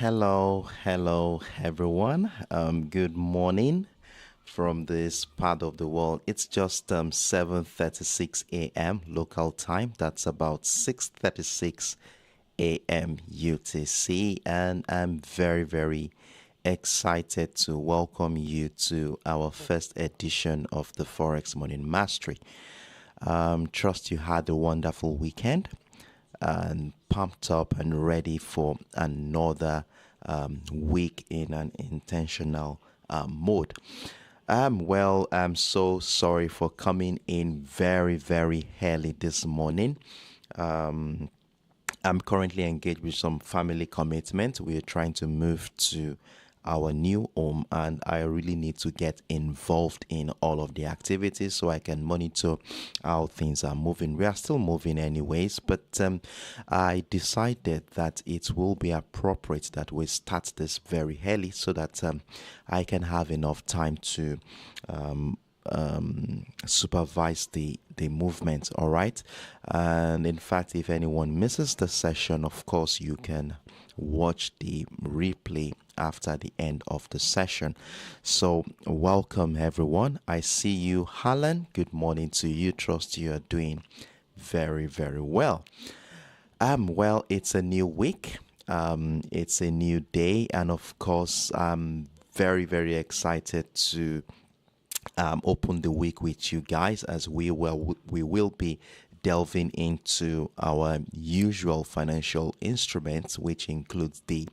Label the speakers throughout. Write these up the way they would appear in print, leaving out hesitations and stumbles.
Speaker 1: Hello, everyone. Good morning from this part of the world. It's just 7:36 a.m. local time. That's about 6:36 a.m. UTC, and I'm very excited to welcome you to our first edition of the Forex Morning Mastery. Trust you had a wonderful weekend and pumped up and ready for another week in an intentional mode. I'm so sorry for coming in very early this morning. I'm currently engaged with some family commitment. We're trying to move to our new home, and I really need to get involved in all of the activities so I can monitor how things are moving. We are still moving anyways, but I decided that it will be appropriate that we start this very early so that I can have enough time to supervise the movement. All right, and in fact, if anyone misses the session, of course you can watch the replay after the end of the session. So welcome everyone. I see you, Harlan. Good morning to you. Trust you are doing very well. Well, it's a new week, it's a new day, and of course I'm very excited to open the week with you guys, as we will be delving into our usual financial instruments, which includes the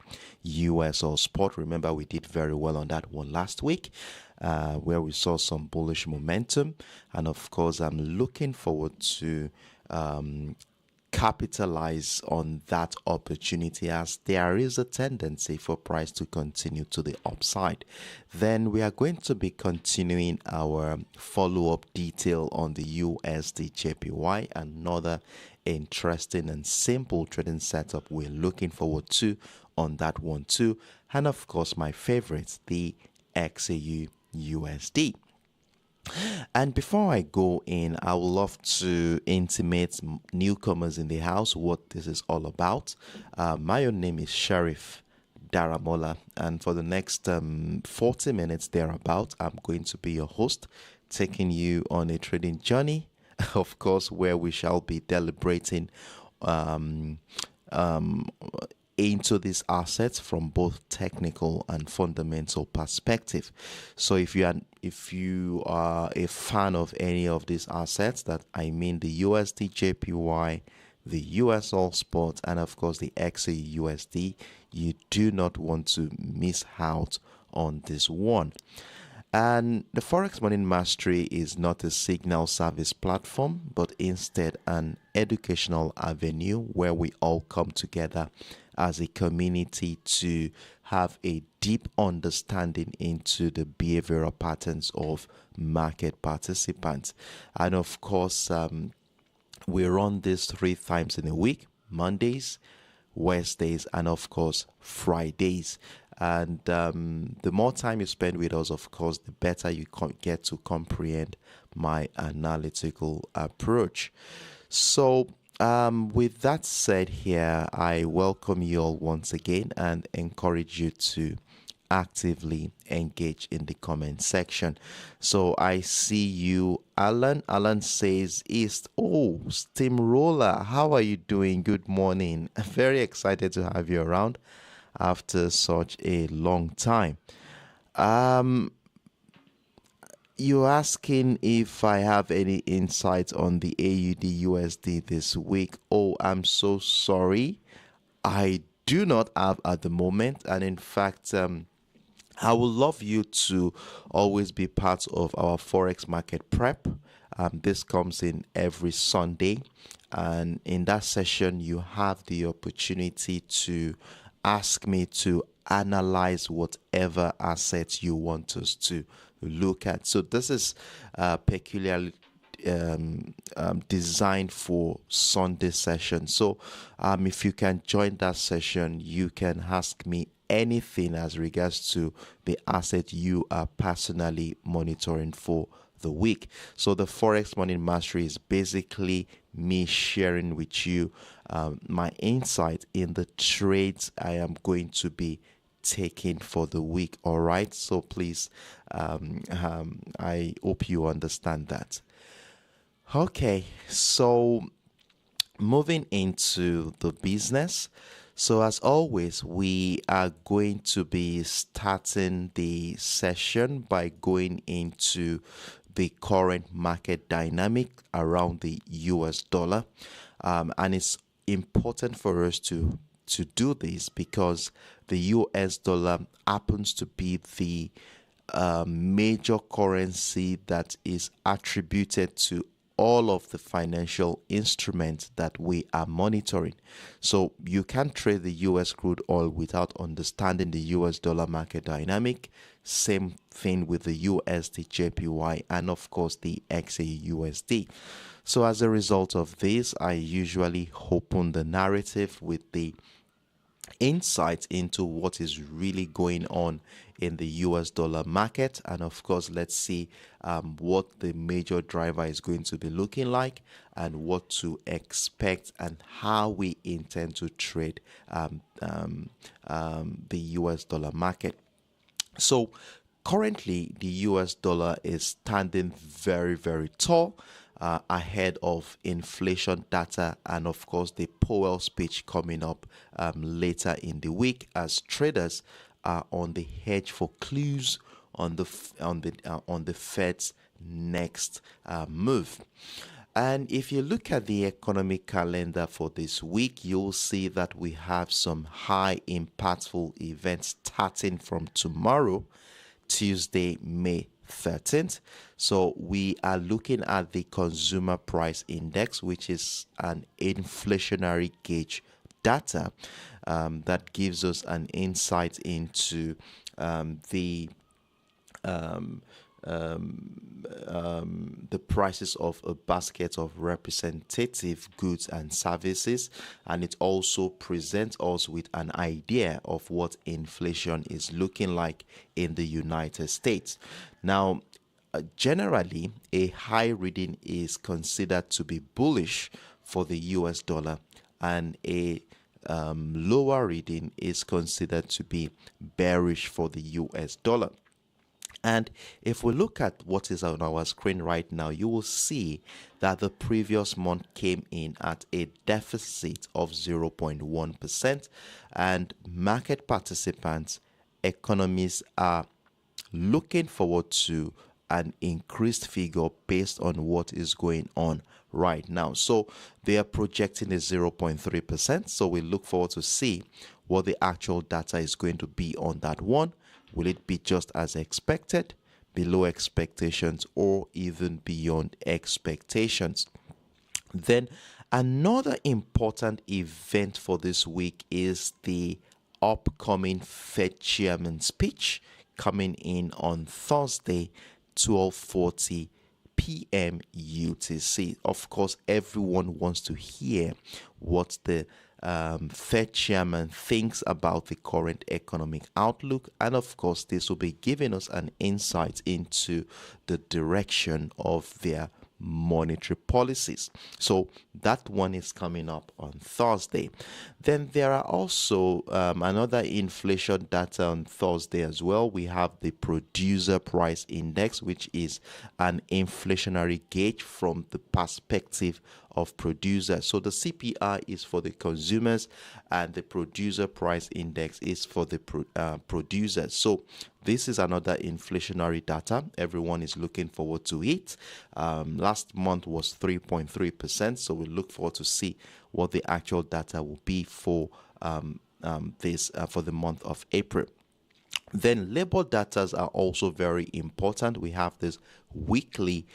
Speaker 1: USOILSPOT. Remember, we did very well on that one last week, where we saw some bullish momentum, and of course I'm looking forward to capitalize on that opportunity, as there is a tendency for price to continue to the upside. Then we are going to be continuing our follow-up detail on the USDJPY, another interesting and simple trading setup we're looking forward to on that one too. And of course, my favorite, the XAUUSD. And before I go in, I would love to intimate newcomers in the house what this is all about. My own name is Sheriff Daramola, and for the next 40 minutes thereabout, I'm going to be your host, taking you on a trading journey, of course, where we shall be deliberating into these assets from both technical and fundamental perspective. So if you are a fan of any of these assets, that I mean the USDJPY, the USOILSPOT, and of course the XAUUSD, you do not want to miss out on this one. And the Forex Morning Mastery is not a signal service platform, but instead an educational avenue where we all come together as a community to have a deep understanding into the behavioral patterns of market participants. And of course, we run this 3 times in a week: Mondays, Wednesdays, and of course Fridays. And the more time you spend with us, of course, the better you get to comprehend my analytical approach. So with that said here, I welcome you all once again and encourage you to actively engage in the comment section. So I see you, Alan. Alan says, East, oh, Steamroller, how are you doing? Good morning. Very excited to have you around after such a long time. You're asking if I have any insight on the AUD USD this week. Oh, I'm so sorry. I do not have at the moment. And in fact, I would love you to always be part of our Forex market prep. This comes in every Sunday. And in that session, you have the opportunity to ask me to analyze whatever assets you want us to look at. So this is peculiarly designed for Sunday session. So if you can join that session, you can ask me anything as regards to the asset you are personally monitoring for the week. So the Forex Morning Mastery is basically me sharing with you my insight in the trades I am going to be taking for the week. All right, so please, I hope you understand that. Okay, so moving into the business. So, as always, we are going to be starting the session by going into the current market dynamic around the US dollar. And it's important for us to do this because the US dollar happens to be the major currency that is attributed to all of the financial instruments that we are monitoring. So you can't trade the US crude oil without understanding the US dollar market dynamic. Same thing with the USDJPY and of course the XAUUSD. So as a result of this, I usually open the narrative with the insight into what is really going on in the US dollar market, and of course let's see what the major driver is going to be looking like and what to expect and how we intend to trade the US dollar market. So currently the US dollar is standing very, very tall ahead of inflation data and of course the Powell speech coming up later in the week, as traders are on the hedge for clues on the Fed's next move. And if you look at the economic calendar for this week, you'll see that we have some high impactful events starting from tomorrow, Tuesday, May 13th. So we are looking at the consumer price index, which is an inflationary gauge data that gives us an insight into the prices of a basket of representative goods and services, and it also presents us with an idea of what inflation is looking like in the United States. Now, generally, a high reading is considered to be bullish for the US dollar, and a lower reading is considered to be bearish for the US dollar. And if we look at what is on our screen right now, you will see that the previous month came in at a deficit of 0.1%, and market participants, economists are looking forward to an increased figure based on what is going on right now. So they are projecting a 0.3%. So we look forward to see what the actual data is going to be on that one. Will it be just as expected, below expectations, or even beyond expectations? Then another important event for this week is the upcoming Fed chairman speech coming in on Thursday, 12:40 p.m. UTC. Of course, everyone wants to hear what the Fed chairman thinks about the current economic outlook, and of course this will be giving us an insight into the direction of their monetary policies. So that one is coming up on Thursday. Then there are also another inflation data on Thursday as well. We have the producer price index, which is an inflationary gauge from the perspective of producers. So the CPI is for the consumers and the producer price index is for the producers. So this is another inflationary data. Everyone is looking forward to it. Last month was 3.3%. So we look forward to see what the actual data will be for for the month of April. Then labor data are also very important. We have this weekly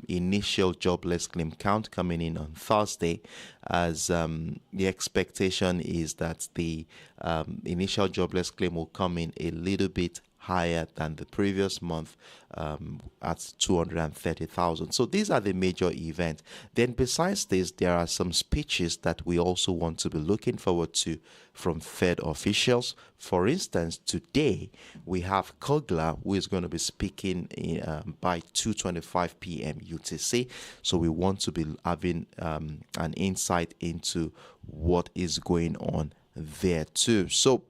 Speaker 1: initial jobless claim count coming in on Thursday, as the expectation is that the initial jobless claim will come in a little bit higher than the previous month at 230,000. So these are the major events. Then besides this, there are some speeches that we also want to be looking forward to from Fed officials. For instance, today we have Kogler, who is going to be speaking by 2:25 p.m. UTC. So we want to be having an insight into what is going on there too. So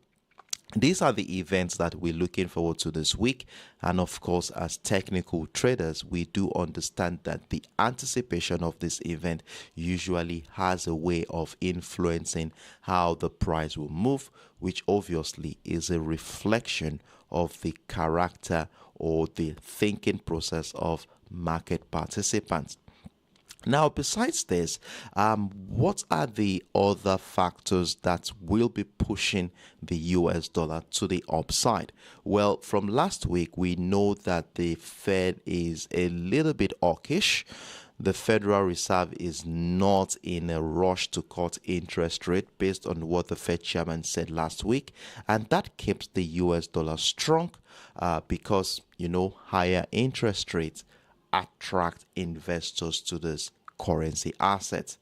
Speaker 1: these are the events that we're looking forward to this week. And of course, as technical traders, we do understand that the anticipation of this event usually has a way of influencing how the price will move, which obviously is a reflection of the character or the thinking process of market participants. Now, besides this, what are the other factors that will be pushing the US dollar to the upside? Well, from last week, we know that the Fed is a little bit hawkish. The Federal Reserve is not in a rush to cut interest rate based on what the Fed chairman said last week. And that keeps the US dollar strong because, higher interest rates attract investors to this currency asset.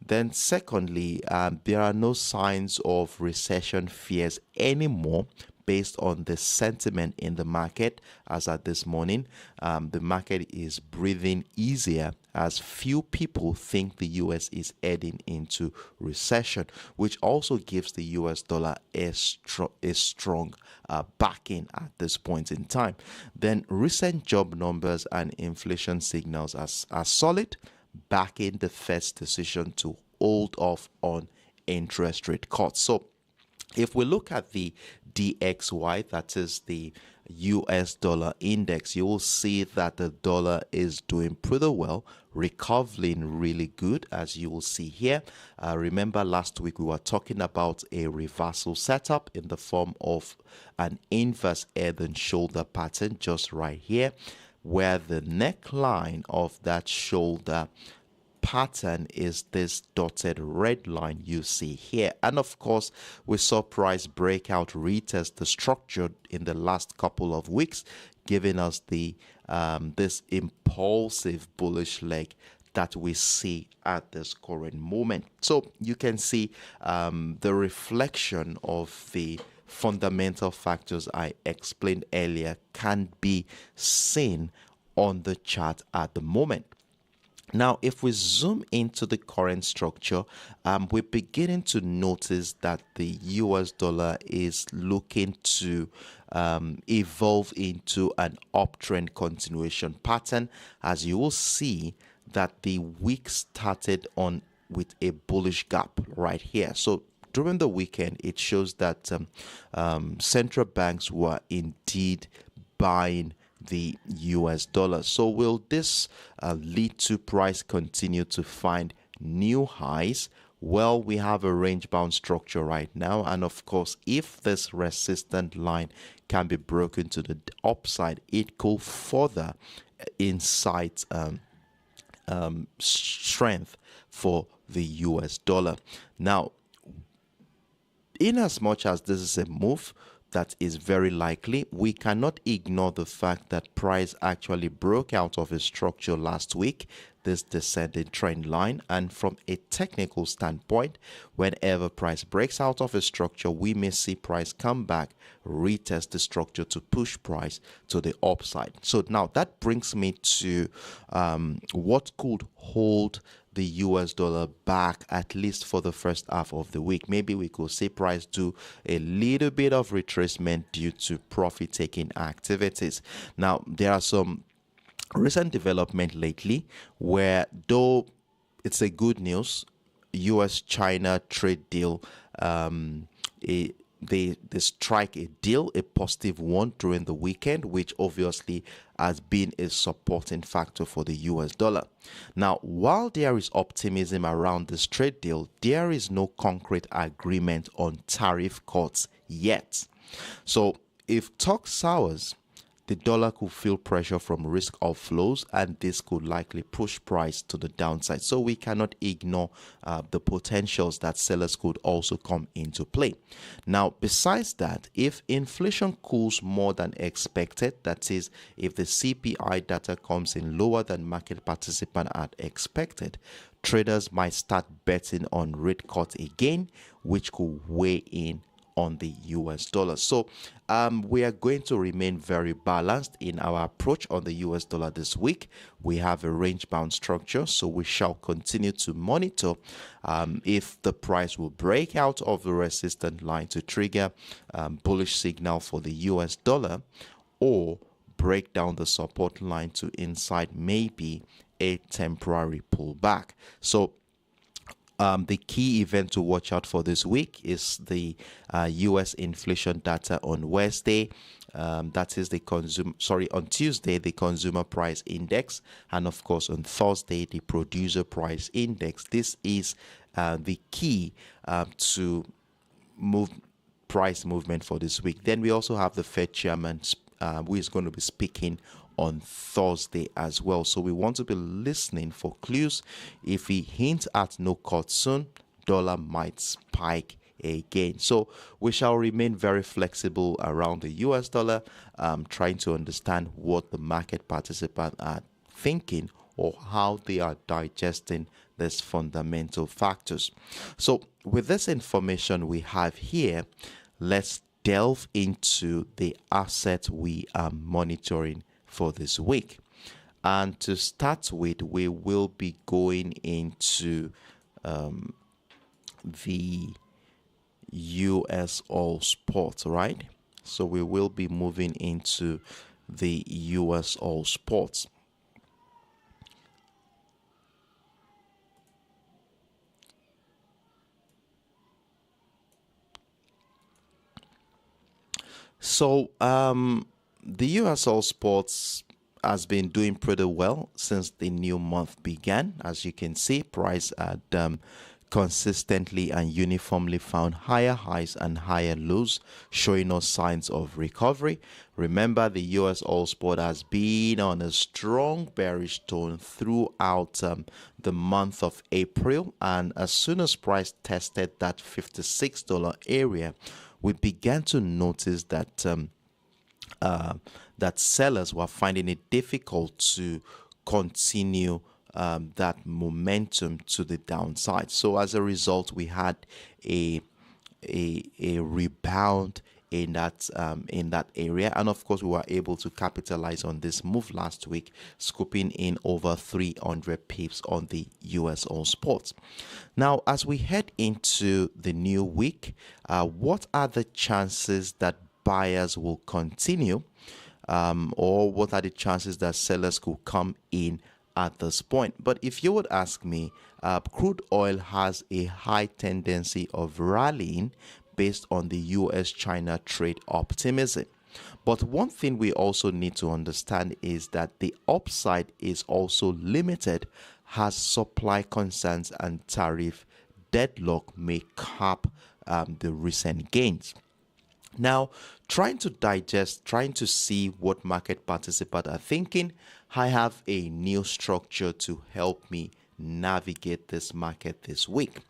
Speaker 1: Then secondly, there are no signs of recession fears anymore based on the sentiment in the market. As at this morning, the market is breathing easier as few people think the US is heading into recession, which also gives the US dollar a strong backing at this point in time. Then recent job numbers and inflation signals are solid, backing the Fed's decision to hold off on interest rate cuts. So if we look at the DXY, that is the US dollar index, you will see that the dollar is doing pretty well, recovering really good, as you will see here. Remember last week we were talking about a reversal setup in the form of an inverse head and shoulder pattern just right here, where the neckline of that shoulder pattern is this dotted red line you see here. And of course, we saw price breakout retest the structure in the last couple of weeks, giving us the this impulsive bullish leg that we see at this current moment. So you can see the reflection of the fundamental factors I explained earlier can be seen on the chart at the moment. Now, if we zoom into the current structure, we're beginning to notice that the US dollar is looking to evolve into an uptrend continuation pattern, as you will see that the week started on with a bullish gap right here. So during the weekend, it shows that central banks were indeed buying the US dollar. So will this lead to price continue to find new highs? Well, we have a range bound structure right now, and of course, if this resistant line can be broken to the upside, it could further incite strength for the US dollar. Now, in as much as this is a move that is very likely, we cannot ignore the fact that price actually broke out of a structure last week, this descending trend line. And from a technical standpoint, whenever price breaks out of a structure, we may see price come back, retest the structure to push price to the upside. So now that brings me to what could hold the US dollar back, at least for the first half of the week. Maybe we could see price do a little bit of retracement due to profit taking activities. Now, there are some recent development lately where, though it's a good news, US-China trade deal, they strike a deal, a positive one during the weekend, which obviously has been a supporting factor for the US dollar. Now, while there is optimism around this trade deal, there is no concrete agreement on tariff cuts yet. So if talk sours, the dollar could feel pressure from risk outflows, and this could likely push price to the downside. So we cannot ignore the potentials that sellers could also come into play. Now, besides that, if inflation cools more than expected, that is, if the CPI data comes in lower than market participants had expected, traders might start betting on rate cuts again, which could weigh in on the US dollar. So we are going to remain very balanced in our approach on the US dollar this week. We have a range bound structure, so we shall continue to monitor if the price will break out of the resistance line to trigger bullish signal for the US dollar, or break down the support line to inside maybe a temporary pullback. So the key event to watch out for this week is the U.S. inflation data on Wednesday. That is on Tuesday, the consumer price index, and of course on Thursday, the producer price index. This is the key to price movement for this week. Then we also have the Fed chairman who is going to be speaking on Thursday as well. So we want to be listening for clues. If he hints at no cut soon, dollar might spike again. So we shall remain very flexible around the US dollar, trying to understand what the market participants are thinking or how they are digesting these fundamental factors. So with this information we have here, let's delve into the asset we are monitoring for this week. And to start with, we will be going into the USOILSPOT, right? So we will be moving into the USOILSPOT. So the USOILSPOT has been doing pretty well since the new month began. As you can see, price had consistently and uniformly found higher highs and higher lows, showing us signs of recovery. Remember, the USOILSPOT has been on a strong bearish tone throughout the month of April, and as soon as price tested that $56 area, we began to notice that that sellers were finding it difficult to continue that momentum to the downside. So as a result, we had a rebound in that area, and of course we were able to capitalize on this move last week, scooping in over 300 pips on the USOILSPOT. Now, as we head into the new week, what are the chances that buyers will continue, or what are the chances that sellers could come in at this point? But if you would ask me, crude oil has a high tendency of rallying based on the US-China trade optimism. But one thing we also need to understand is that the upside is also limited, as supply concerns and tariff deadlock may cap the recent gains. Now, trying to see what market participants are thinking, I have a new structure to help me navigate this market this week.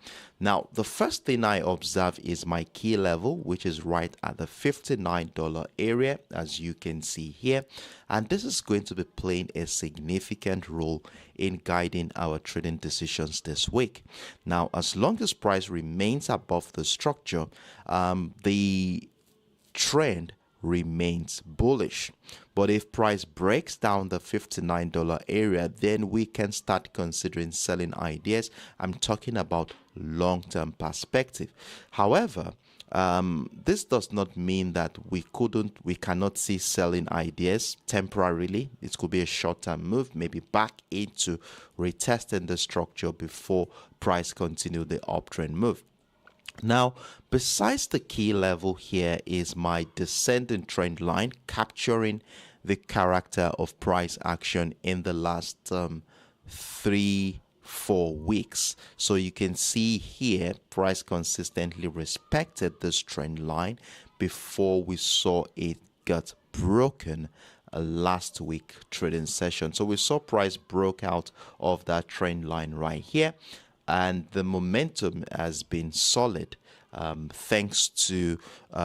Speaker 1: Now, the first thing I observe is my key level, which is right at the $59 area, as you can see here. And this is going to be playing a significant role in guiding our trading decisions this week. Now, as long as price remains above the structure, the trend remains bullish. But if price breaks down the $59 area, then we can start considering selling ideas. I'm talking about long-term perspective. However, this does not mean that we cannot see selling ideas temporarily. It could be a short-term move, maybe back into retesting the structure before price continue the uptrend move. Now, besides the key level here is my descending trend line, capturing the character of price action in the last 3-4 weeks. So you can see here, price consistently respected this trend line before we saw it got broken last week trading session. So we saw price broke out of that trend line right here, and the momentum has been solid. Thanks to,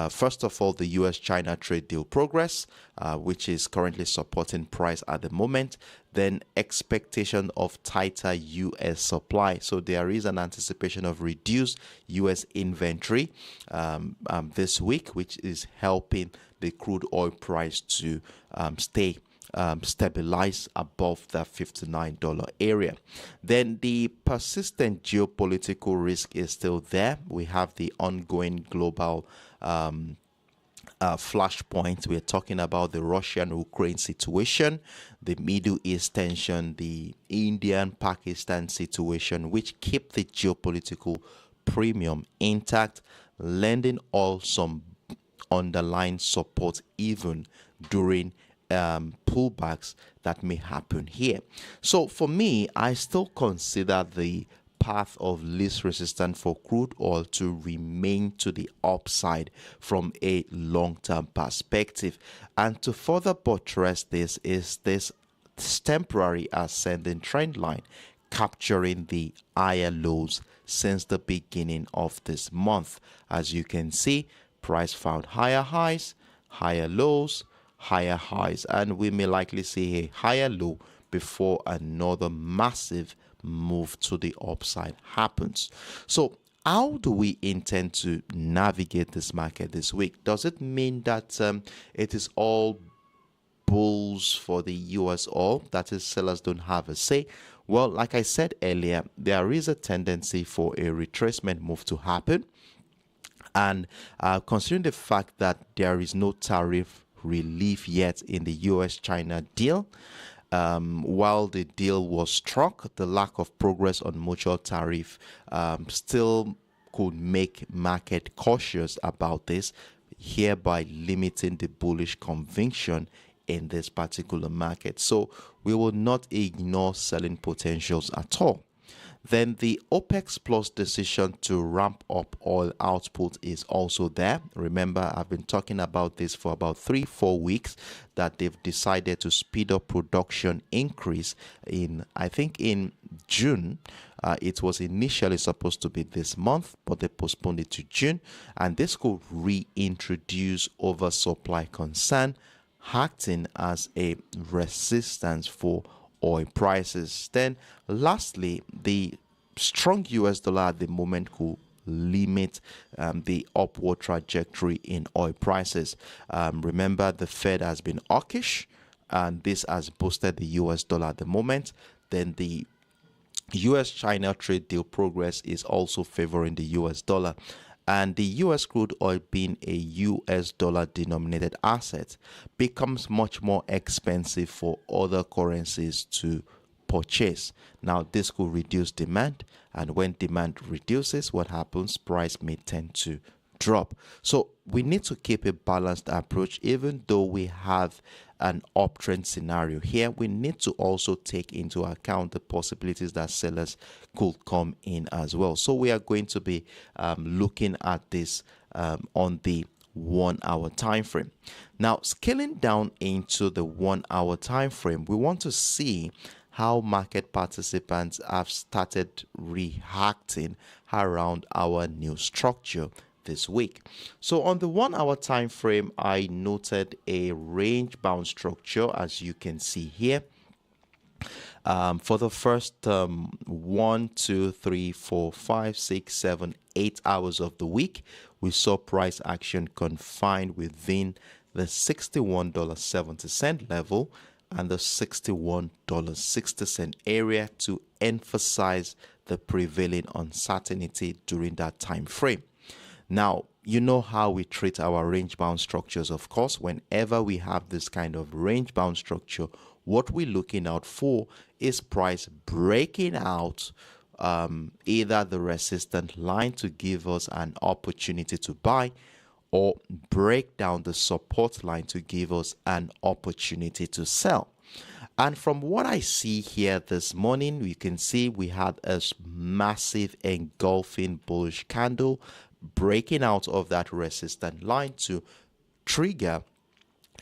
Speaker 1: first of all, the US-China trade deal progress, which is currently supporting price at the moment, then expectation of tighter US supply. So there is an anticipation of reduced US inventory this week, which is helping the crude oil price to stabilize above the $59 area. Then the persistent geopolitical risk is still there. We have the ongoing global flashpoint. We're talking about the Russian-Ukraine situation, the Middle East tension, the Indian-Pakistan situation, which keep the geopolitical premium intact, lending oil some underlying support even during pullbacks that may happen here. So for me, I still consider the path of least resistance for crude oil to remain to the upside from a long-term perspective. And to further buttress this is this temporary ascending trend line capturing the higher lows since the beginning of this month. As you can see, price found higher highs, higher lows, higher highs, and we may likely see a higher low before another massive move to the upside happens. So how do we intend to navigate this market this week? Does it mean that it is all bulls for the US oil, that is, sellers don't have a say? Well, like I said earlier, there is a tendency for a retracement move to happen, and considering the fact that there is no tariff relief yet in the US-China deal, while the deal was struck, the lack of progress on mutual tariff still could make market cautious about this, hereby limiting the bullish conviction in this particular market. So we will not ignore selling potentials at all. Then the OPEC Plus decision to ramp up oil output is also there. Remember, I've been talking about this for about 3-4 weeks, that they've decided to speed up production increase in, I think, in June. It was initially supposed to be this month, but they postponed it to June, and this could reintroduce oversupply concern, acting as a resistance for oil prices. Then lastly, the strong US dollar at the moment could limit the upward trajectory in oil prices. Remember, the Fed has been hawkish, and this has boosted the US dollar at the moment. Then the US-China trade deal progress is also favoring the US dollar, and the US crude oil, being a US dollar denominated asset, becomes much more expensive for other currencies to purchase. Now this could reduce demand, and when demand reduces, what happens? Price may tend to drop. So we need to keep a balanced approach. Even though we have an uptrend scenario here, we need to also take into account the possibilities that sellers could come in as well. So we are going to be looking at this on the 1 hour time frame. Now, scaling down into the 1 hour time frame, we want to see how market participants have started reacting around our new structure this week. So on the 1 hour time frame, I noted a range bound structure, as you can see here. For the first 1, 2, 3, 4, 5, 6, 7, 8 hours of the week, we saw price action confined within the $61.70 level and the $61.60 area to emphasize the prevailing uncertainty during that time frame. Now, you know how we treat our range-bound structures, of course. Whenever we have this kind of range-bound structure, what we're looking out for is price breaking out either the resistance line to give us an opportunity to buy, or break down the support line to give us an opportunity to sell. And from what I see here this morning, you can see we had a massive engulfing bullish candle breaking out of that resistance line to trigger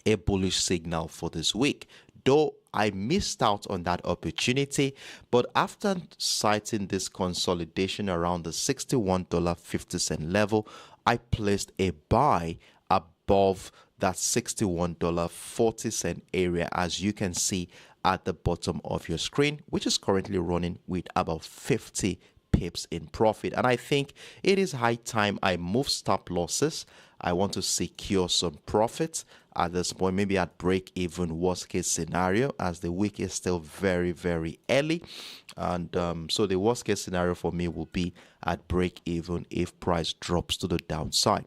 Speaker 1: a bullish signal for this week. Though I missed out on that opportunity, but after citing this consolidation around the $61.50 level, I placed a buy above that $61.40 area, as you can see at the bottom of your screen, which is currently running with about 50 pips in profit. And I think it is high time I move stop losses. I want to secure some profits at this point, maybe at break even worst case scenario, as the week is still very, very early. And so the worst case scenario for me will be at break even if price drops to the downside.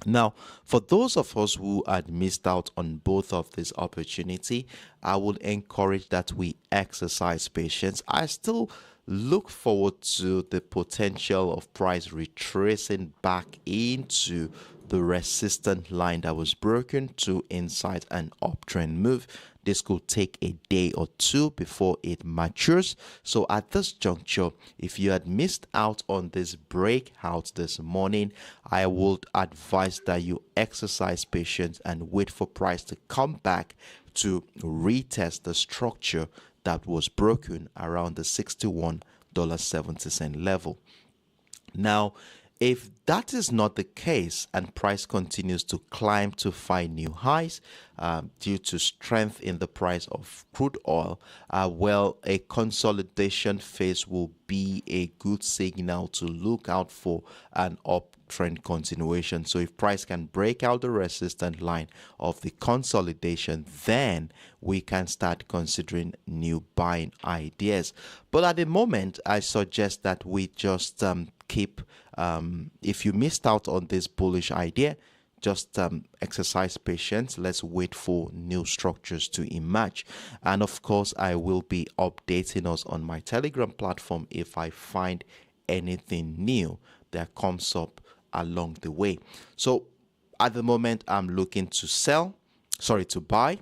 Speaker 1: Now, for those of us who had missed out on both of this opportunity, I would encourage that we exercise patience. I still look forward to the potential of price retracing back into the resistant line that was broken to inside an uptrend move. This could take a day or two before it matures. So at this juncture, if you had missed out on this breakout this morning, I would advise that you exercise patience and wait for price to come back to retest the structure that was broken around the $61.70 level. Now, if that is not the case and price continues to climb to find new highs due to strength in the price of crude oil, well, a consolidation phase will be a good signal to look out for an uptrend continuation. So if price can break out the resistance line of the consolidation, then we can start considering new buying ideas. But at the moment, I suggest that we just keep, if you missed out on this bullish idea, just exercise patience. Let's wait for new structures to emerge. And of course, I will be updating us on my Telegram platform if I find anything new that comes up along the way. So at the moment, I'm looking to buy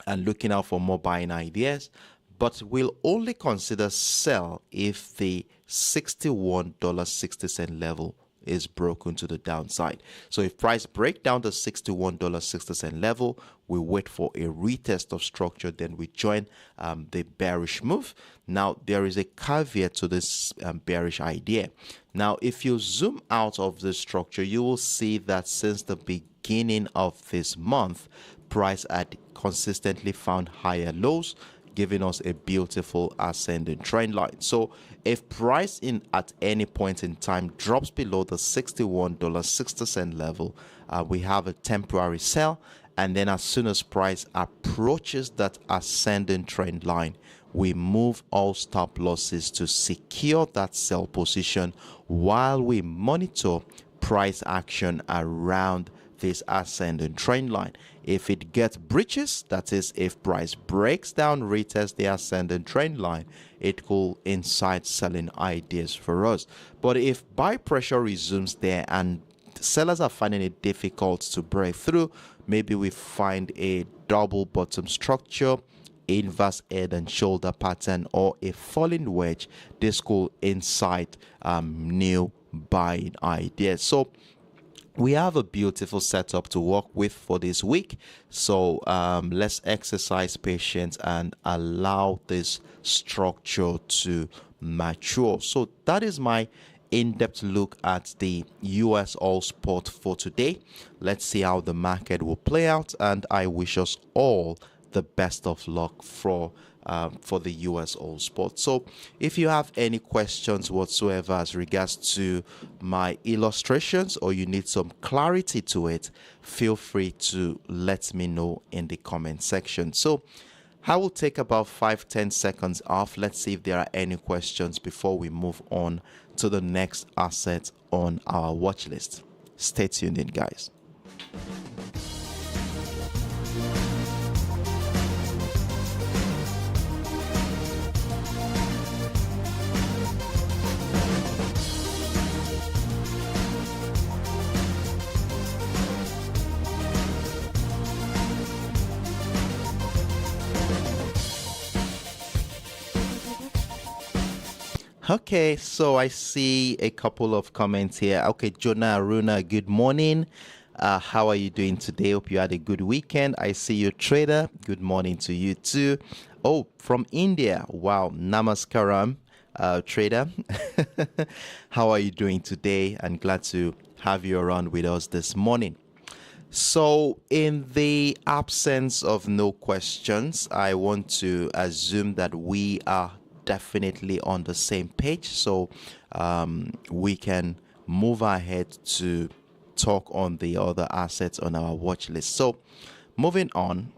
Speaker 1: and looking out for more buying ideas, but we'll only consider sell if the $61.60 level is broken to the downside. So if price break down the $61.60 level, we wait for a retest of structure, then we join the bearish move. Now, there is a caveat to this bearish idea. Now, if you zoom out of the structure, you will see that since the beginning of this month, price had consistently found higher lows, giving us a beautiful ascending trend line. So if price at any point in time drops below the $61.60 level, we have a temporary sell, and then as soon as price approaches that ascending trend line, we move all stop losses to secure that sell position while we monitor price action around this ascending trend line. If it gets breaches, that is, if price breaks down, retests the ascending trend line, it could incite selling ideas for us. But if buy pressure resumes there and sellers are finding it difficult to break through, maybe we find a double bottom structure, inverse head and shoulder pattern, or a falling wedge, this could incite new buying ideas. So we have a beautiful setup to work with for this week. So let's exercise patience and allow this structure to mature. So that is my in-depth look at the US All Spot for today. Let's see how the market will play out, and I wish us all the best of luck for the US All Spot. So if you have any questions whatsoever as regards to my illustrations, or you need some clarity to it, feel free to let me know in the comment section. So I will take about 5-10 seconds off. Let's see if there are any questions before we move on to the next asset on our watch list. Stay tuned in, guys. Okay, so I see a couple of comments here. Okay, Jonah Aruna, good morning. How are you doing today? Hope you had a good weekend. I see you, trader. Good morning to you too. Oh, from India. Wow, namaskaram, trader. How are you doing today? I'm glad to have you around with us this morning. So, in the absence of no questions, I want to assume that we are definitely on the same page. So, we can move ahead to talk on the other assets on our watch list. So, moving on.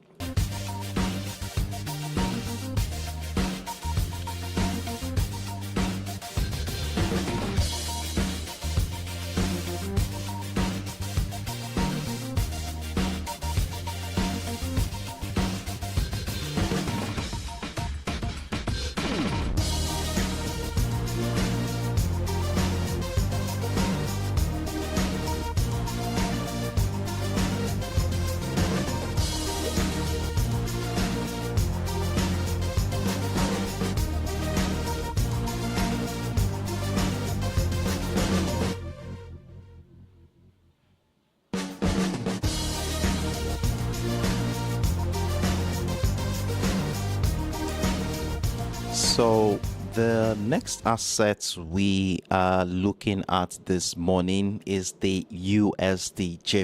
Speaker 1: So the next assets we are looking at this morning is the USDJPY,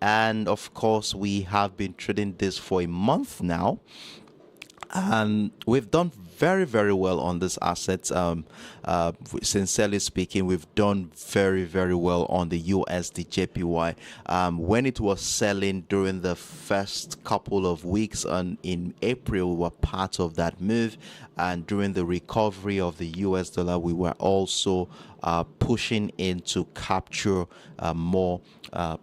Speaker 1: and of course we have been trading this for a month now, and we've done very well on this asset. Sincerely speaking, we've done very well on the USDJPY. When it was selling during the first couple of weeks and in April, we were part of that move, and during the recovery of the US dollar, we were also pushing in to capture more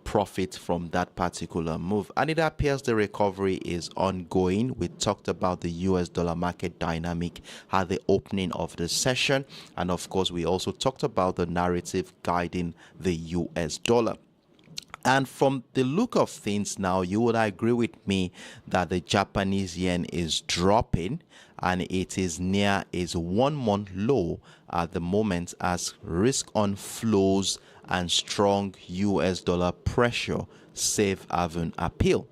Speaker 1: profit from that particular move. And it appears the recovery is ongoing. We talked about the US dollar market dynamic at the opening of the session, and of course we also talked about the narrative guiding the US dollar. And from the look of things now, you would agree with me that the Japanese yen is dropping, and it is near its 1 month low at the moment, as risk on flows and strong US dollar pressure safe haven appeal.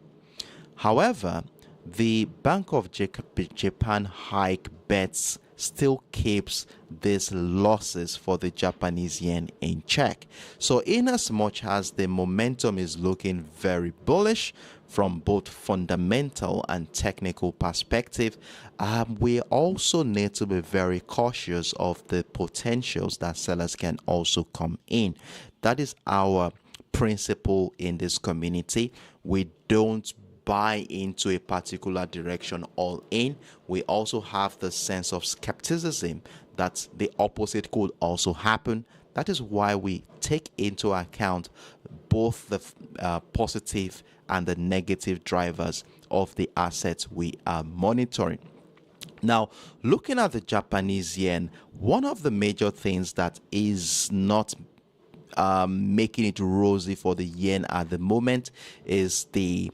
Speaker 1: However, the Bank of Japan hike bets still keeps these losses for the Japanese yen in check. So in as much as the momentum is looking very bullish from both fundamental and technical perspective, we also need to be very cautious of the potentials that sellers can also come in. That is our principle in this community. We don't buy into a particular direction all in. We also have the sense of skepticism that the opposite could also happen. That is why we take into account both the positive and the negative drivers of the assets we are monitoring. Now, looking at the Japanese yen, one of the major things that is not making it rosy for the yen at the moment is the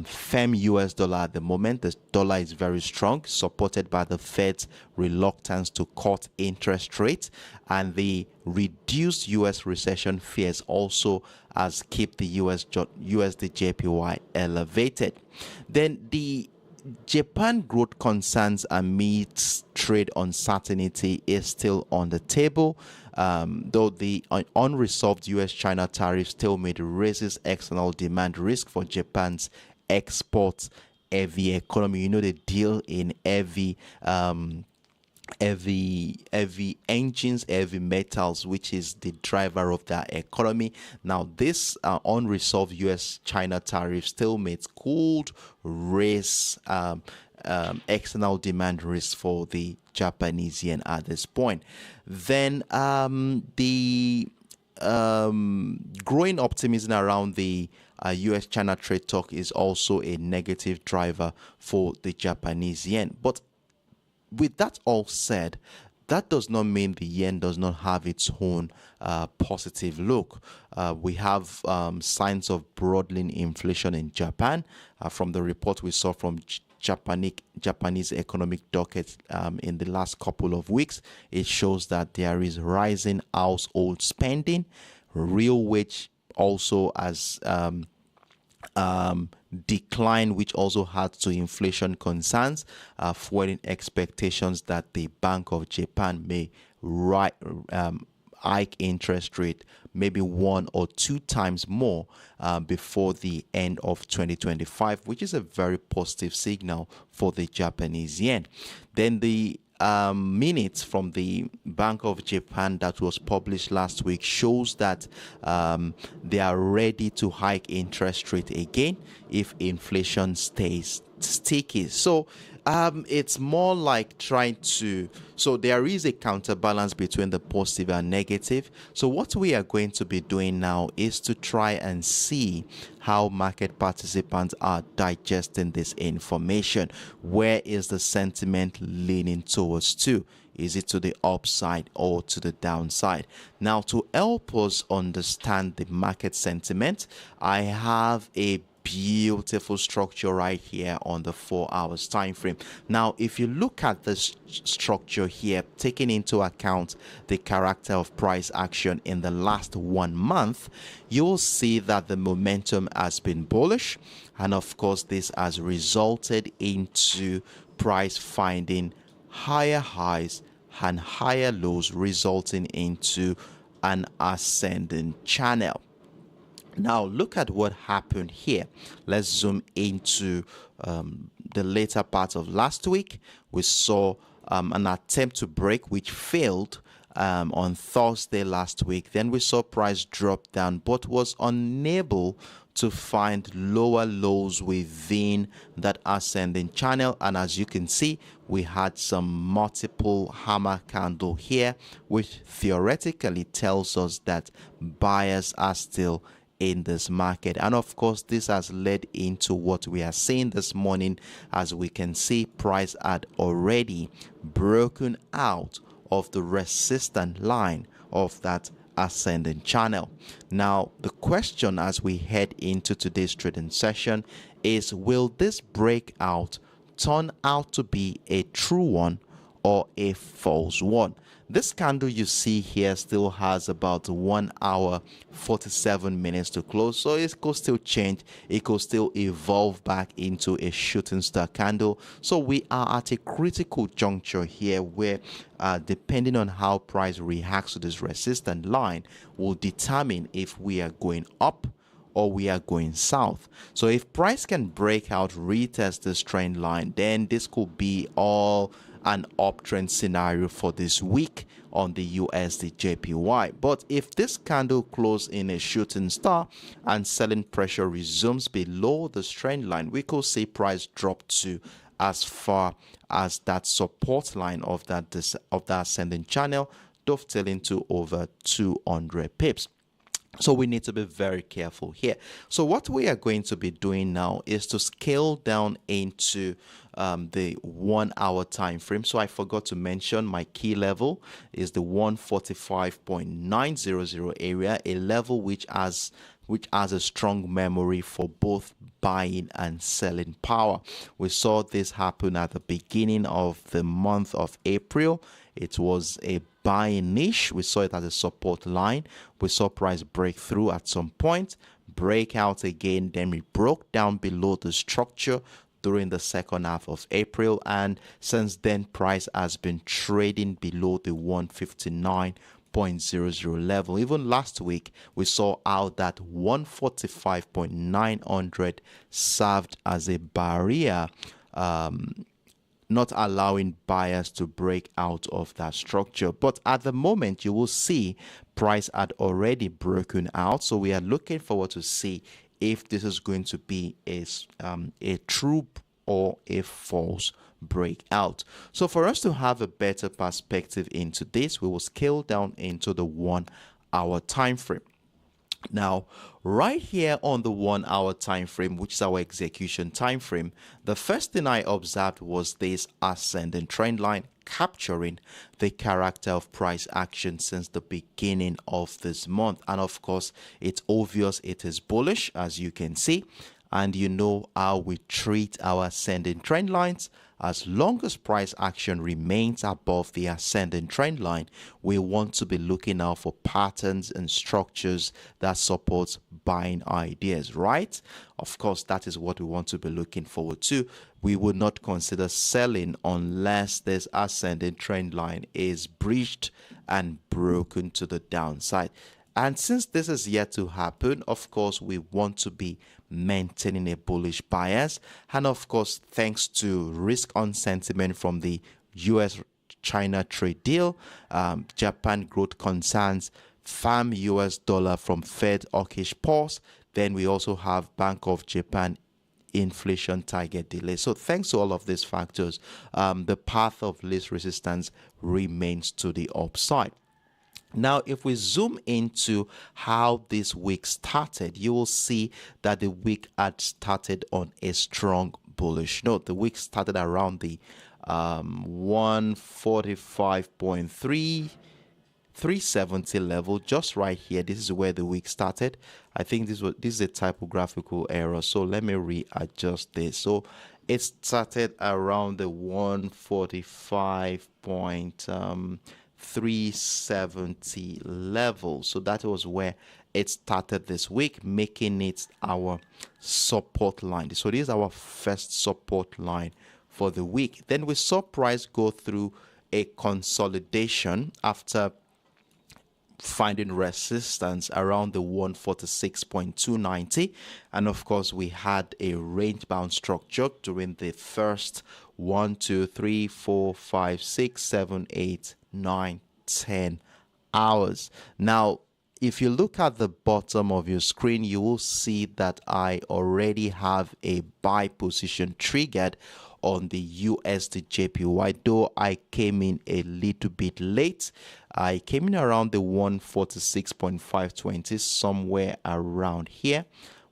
Speaker 1: firm US dollar at the moment. The dollar is very strong, supported by the Fed's reluctance to cut interest rates, and the reduced US recession fears also has kept the USDJPY elevated. Then the Japan growth concerns amidst trade uncertainty is still on the table, though the unresolved US-China tariff stalemate raises external demand risk for Japan's export heavy economy. You know, the deal in heavy engines, heavy metals, which is the driver of their economy. Now, this unresolved US-China tariff stalemate could raise external demand risk for the Japanese yen at this point. Then the growing optimism around the US-China trade talk is also a negative driver for the Japanese yen. But with that all said, that does not mean the yen does not have its own positive look. We have signs of broadening inflation in Japan. From the report we saw from Japanese economic docket in the last couple of weeks, it shows that there is rising household spending, real wage also has decline, which also had to inflation concerns, fueling expectations that the Bank of Japan may hike interest rate maybe 1 or 2 times more before the end of 2025, which is a very positive signal for the Japanese yen. Then the minutes from the Bank of Japan that was published last week shows that they are ready to hike interest rate again if inflation stays sticky. So it's more like trying to, so there is a counterbalance between the positive and negative. So what we are going to be doing now is to try and see how market participants are digesting this information. Where is the sentiment leaning towards to? Is it to the upside or to the downside? Now, to help us understand the market sentiment, I have a beautiful structure right here on the 4 hours time frame. Now, if you look at this structure here, taking into account the character of price action in the last 1 month, you'll see that the momentum has been bullish, and of course this has resulted into price finding higher highs and higher lows, resulting into an ascending channel. Now look at what happened here. Let's zoom into the later part of last week. We saw an attempt to break which failed on Thursday last week. Then we saw price drop down but was unable to find lower lows within that ascending channel, and as you can see, we had some multiple hammer candle here, which theoretically tells us that buyers are still in this market. And of course, this has led into what we are seeing this morning. As we can see, price had already broken out of the resistance line of that ascending channel. Now the question as we head into today's trading session is, will this breakout turn out to be a true one or a false one? This candle you see here still has about 1 hour 47 minutes to close, so it could still change. It could still evolve back into a shooting star candle. So we are at a critical juncture here where depending on how price reacts to this resistance line will determine if we are going up or we are going south. So if price can break out, retest this trend line, then this could be all an uptrend scenario for this week on the USDJPY. But if this candle closes in a shooting star and selling pressure resumes below the trend line, we could see price drop to as far as that support line of that ascending channel, dovetailing to over 200 pips. So we need to be very careful here. So what we are going to be doing now is to scale down into the 1 hour time frame. So I forgot to mention my key level is the 145.900 area, a level which has a strong memory for both buying and selling power. We saw this happen at the beginning of the month of April. It was a buying niche. We saw it as a support line. We saw price break through at some point, break out again, then we broke down below the structure during the second half of April, and since then price has been trading below the 159.00 level. Even last week we saw how that 145.900 served as a barrier, not allowing buyers to break out of that structure. But at the moment you will see price had already broken out, so we are looking forward to see if this is going to be a true or a false breakout. So for us to have a better perspective into this, we will scale down into the 1 hour time frame. Now, right here on the 1 hour time frame, which is our execution time frame, the first thing I observed was this ascending trend line capturing the character of price action since the beginning of this month. And of course, it's obvious it is bullish, as you can see. and you know how we treat our ascending trend lines. As long as price action remains above the ascending trend line, we want to be looking out for patterns and structures that support buying ideas, right? Of course, that is what we want to be looking forward to. We would not consider selling unless this ascending trend line is breached and broken to the downside. And since this is yet to happen, of course, we want to be maintaining a bullish bias. And of course, thanks to risk on sentiment from the US-China trade deal, Japan growth concerns, firm US dollar from Fed hawkish pause, then we also have Bank of Japan inflation target delay. So thanks to all of these factors, the path of least resistance remains to the upside. Now, if we zoom into how this week started, you will see that the week had started on a strong bullish note. The week started around the 145.3 370 level, just right here. This is where the week started. I think this is a typographical error, so let me readjust this. So it started around the 145.370 level. So that was where it started this week, making it our support line. So this is our first support line for the week. Then we saw price go through a consolidation after finding resistance around the 146.290, and of course we had a range bound structure during the first 1 2 3 4 5 6 7 8 9 10 hours. Now if you look at the bottom of your screen, you will see that I already have a buy position triggered on the USDJPY, though I came in a little bit late. I came in around the 146.520, somewhere around here.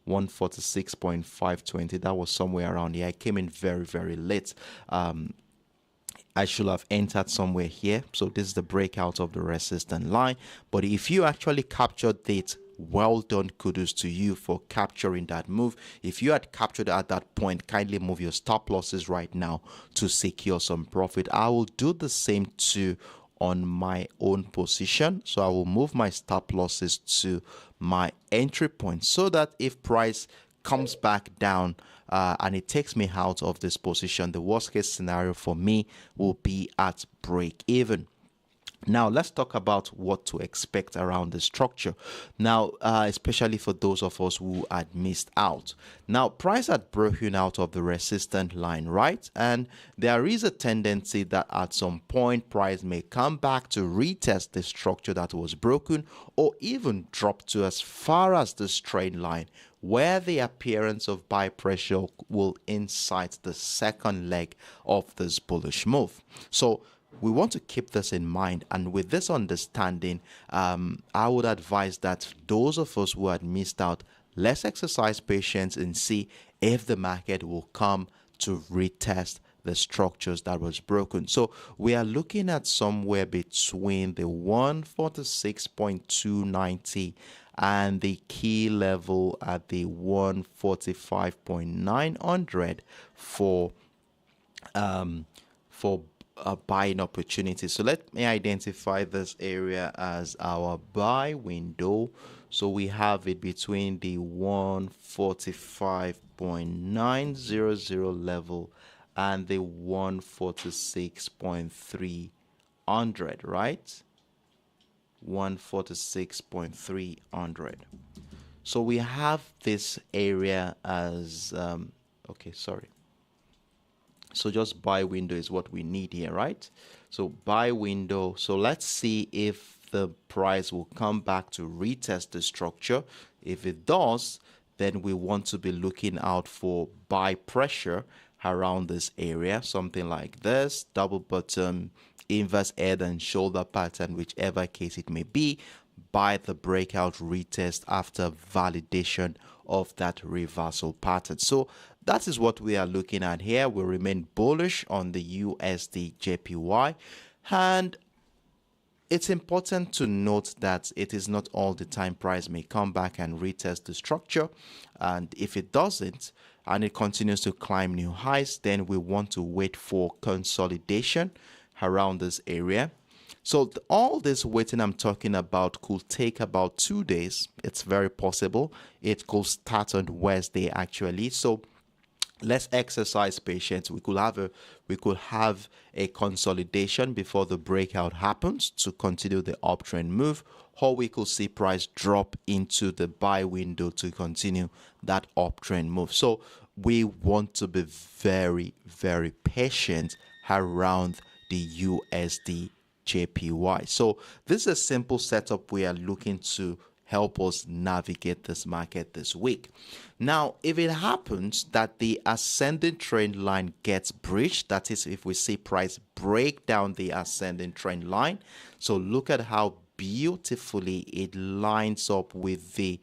Speaker 1: 146.520, that was somewhere around here. I came in very, very late. I should have entered somewhere here. So this is the breakout of the resistance line. But if you actually captured it, well done, kudos to you for capturing that move. If you had captured at that point, kindly move your stop losses right now to secure some profit. I will do the same too on my own position. So I will move my stop losses to my entry point so that if price comes back down and it takes me out of this position, the worst case scenario for me will be at break even. Now, let's talk about what to expect around the structure. Now, especially for those of us who had missed out. Now, price had broken out of the resistance line, right? And there is a tendency that at some point, price may come back to retest the structure that was broken or even drop to as far as this trend line, where the appearance of buy pressure will incite the second leg of this bullish move. So, we want to keep this in mind, and with this understanding, I would advise that those of us who had missed out, let's exercise patience and see if the market will come to retest the structures that was broken. So we are looking at somewhere between the 146.290 and the key level at the 145.900 for buying opportunity. So let me identify this area as our buy window. So we have it between the 145.900 level and the 146.300, right? 146.300. So we have this area as okay, sorry. So just buy window is what we need here, right? So buy window. So let's see if the price will come back to retest the structure. If it does, then we want to be looking out for buy pressure around this area, something like this, double bottom, inverse head and shoulder pattern, whichever case it may be, by the breakout retest after validation of that reversal pattern. So that is what we are looking at here. We remain bullish on the USDJPY, and it's important to note that it is not all the time price may come back and retest the structure. And if it doesn't, and it continues to climb new highs, then we want to wait for consolidation around this area. So all this waiting I'm talking about could take about 2 days. It's very possible. It could start on Wednesday actually. So let's exercise patience. We could have a consolidation before the breakout happens to continue the uptrend move, or we could see price drop into the buy window to continue that uptrend move. So we want to be very, very patient around the USDJPY. So this is a simple setup we are looking to help us navigate this market this week. Now, if it happens that the ascending trend line gets breached, that is, if we see price break down the ascending trend line, so look at how beautifully it lines up with the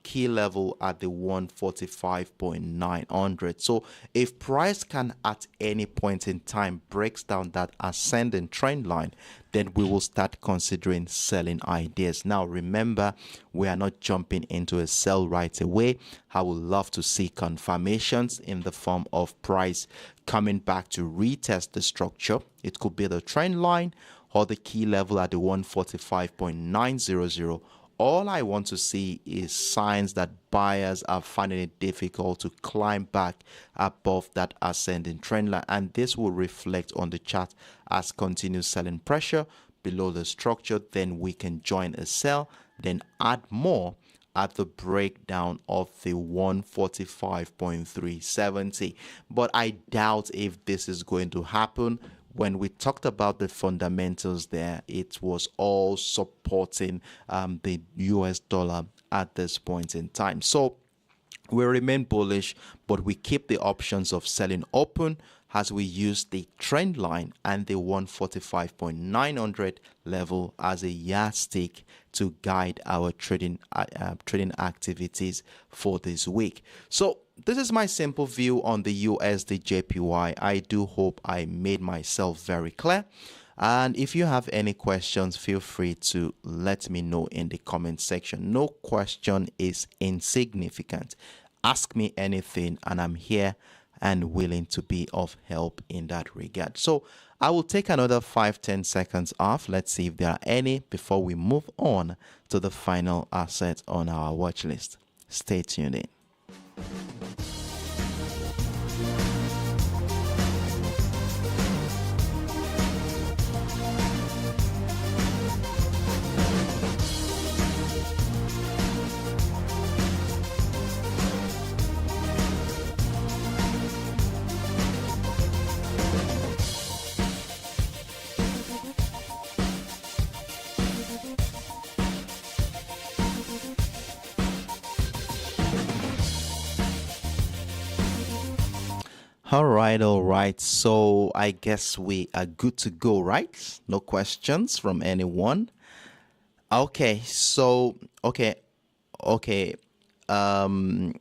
Speaker 1: key level at the 145.900. So if price can at any point in time breaks down that ascending trend line, then we will start considering selling ideas. Now remember, we are not jumping into a sell right away. I would love to see confirmations in the form of price coming back to retest the structure. It could be the trend line or the key level at the 145.900. All I want to see is signs that buyers are finding it difficult to climb back above that ascending trend line, and this will reflect on the chart as continued selling pressure below the structure. Then we can join a sell, then add more at the breakdown of the 145.370. But I doubt if this is going to happen. When we talked about the fundamentals there, it was all supporting the US dollar at this point in time. So we remain bullish, but we keep the options of selling open as we use the trend line and the 145.900 level as a yardstick to guide our trading activities for this week. So this is my simple view on the USDJPY. I do hope I made myself very clear. And if you have any questions, feel free to let me know in the comment section. No question is insignificant. Ask me anything, and I'm here and willing to be of help in that regard. So I will take another 5-10 seconds off. Let's see if there are any before we move on to the final asset on our watch list. Stay tuned in. All right. So I guess we are good to go, right? No questions from anyone. Okay. Alan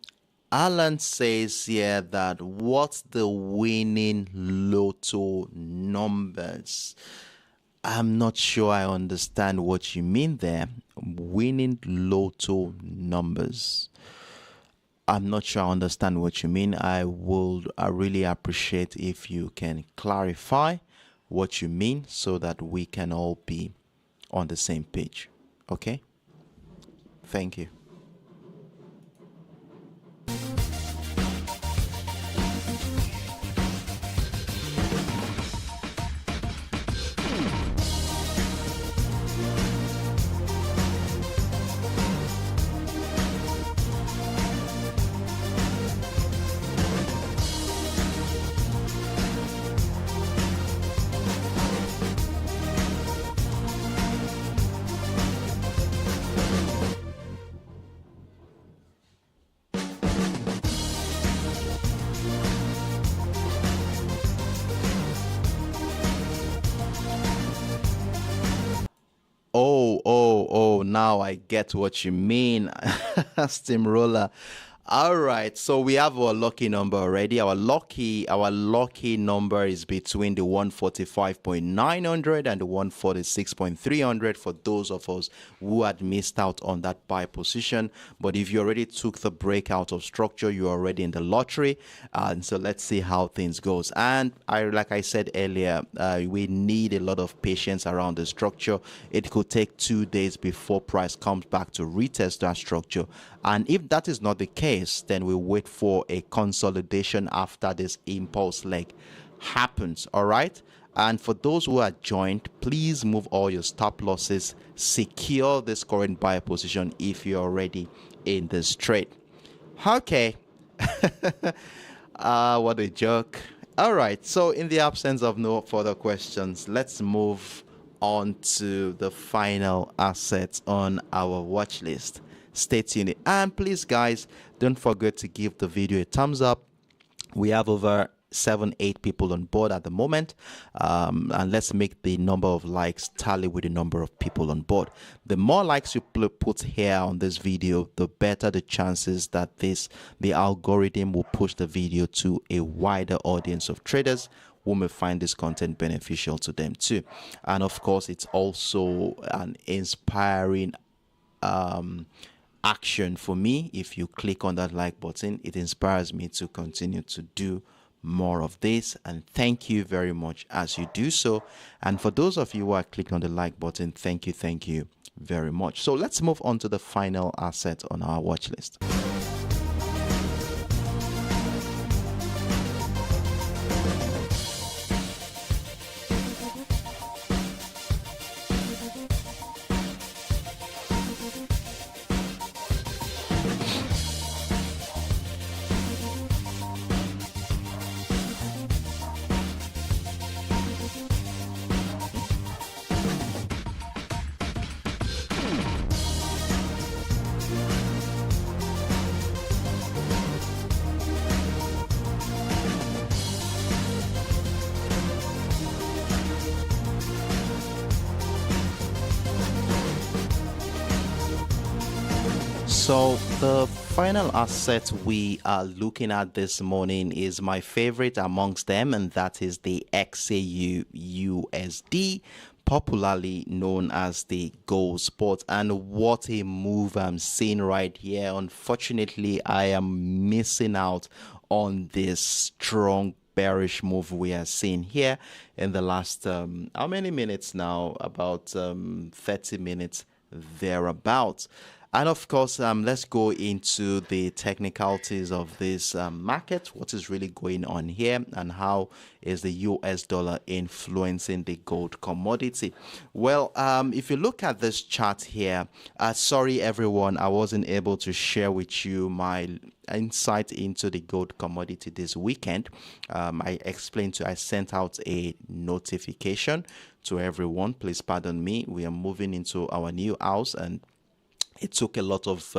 Speaker 1: says here that what's the winning lotto numbers? I'm not sure I understand what you mean there. Winning lotto numbers. I'm not sure I understand what you mean. I really appreciate if you can clarify what you mean so that we can all be on the same page. Okay? Thank you. Oh, now I get what you mean. Steamroller. All right, so we have our lucky number already. Our lucky number is between the 145.900 and the 146.300 for those of us who had missed out on that buy position. But if you already took the breakout of structure, you're already in the lottery. And so let's see how things goes. And like I said earlier, we need a lot of patience around the structure. It could take 2 days before price comes back to retest that structure. And if that is not the case, then we wait for a consolidation after this impulse leg happens. All right. And for those who are joined, please move all your stop losses, secure this current buyer position if you're already in this trade. Okay. What a joke. All right. So in the absence of no further questions, let's move on to the final assets on our watch list. Stay tuned, and please guys, don't forget to give the video a thumbs up. We have over 7-8 people on board at the moment, and let's make the number of likes tally with the number of people on board. The more likes you put here on this video, the better the chances that the algorithm will push the video to a wider audience of traders who may find this content beneficial to them too. And of course, it's also an inspiring action for me. If you click on that like button, it inspires me to continue to do more of this, and thank you very much as you do so. And for those of you who are clicking on the like button, thank you very much. So let's move on to the final asset on our watch list. So the final asset we are looking at this morning is my favorite amongst them, and that is the XAUUSD, popularly known as the USOILSPOT. And what a move I'm seeing right here. Unfortunately, I am missing out on this strong bearish move we are seeing here in the last how many minutes now? About 30 minutes thereabouts. And of course, let's go into the technicalities of this market. What is really going on here, and how is the US dollar influencing the gold commodity? Well, if you look at this chart here, sorry everyone, I wasn't able to share with you my insight into the gold commodity this weekend. I sent out a notification to everyone. Please pardon me. We are moving into our new house, and it took a lot of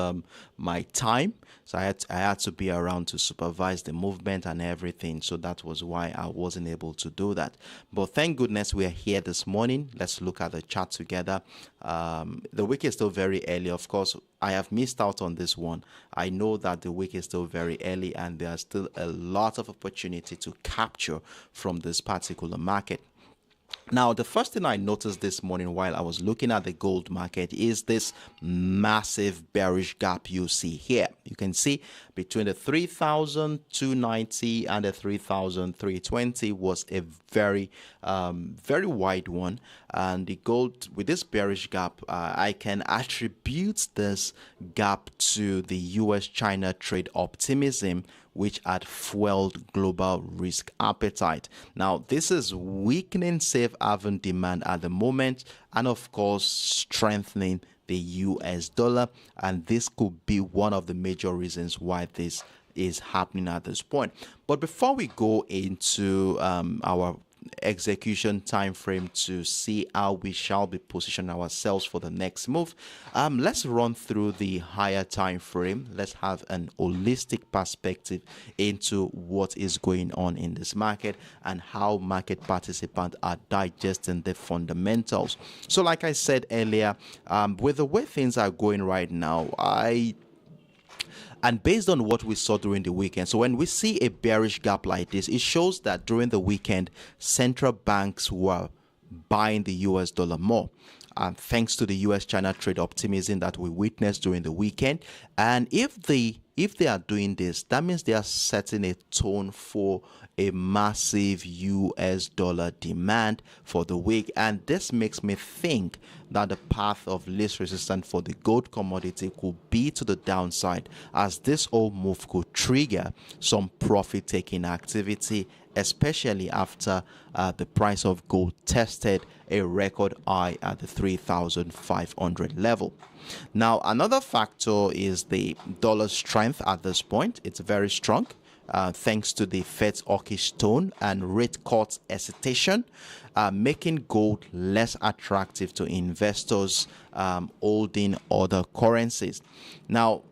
Speaker 1: my time, so I had to be around to supervise the movement and everything. So that was why I wasn't able to do that. But thank goodness we are here this morning. Let's look at the chart together. The week is still very early. Of course, I have missed out on this one. I know that the week is still very early, and there's still a lot of opportunity to capture from this particular market. Now, the first thing I noticed this morning while I was looking at the gold market is this massive bearish gap you see here. You can see between the 3,290 and the 3,320 was a very wide one. And the gold, with this bearish gap, I can attribute this gap to the US-China trade optimism, which had fueled global risk appetite. Now, this is weakening safe haven demand at the moment, and of course, strengthening the US dollar. And this could be one of the major reasons why this is happening at this point. But before we go into our execution time frame to see how we shall be positioning ourselves for the next move, let's run through the higher time frame. Let's have an holistic perspective into what is going on in this market and how market participants are digesting the fundamentals. So like I said earlier, with the way things are going right now, And based on what we saw during the weekend, so when we see a bearish gap like this, it shows that during the weekend, central banks were buying the US dollar more. Thanks to the US-China trade optimism that we witnessed during the weekend. And if they are doing this, that means they are setting a tone for a massive US dollar demand for the week. And this makes me think that the path of least resistance for the gold commodity could be to the downside, as this whole move could trigger some profit-taking activity, especially after the price of gold tested a record high at the 3,500 level. Now, another factor is the dollar strength at this point. It's very strong, thanks to the Fed's hawkish tone and rate cuts hesitation, making gold less attractive to investors holding other currencies. Now,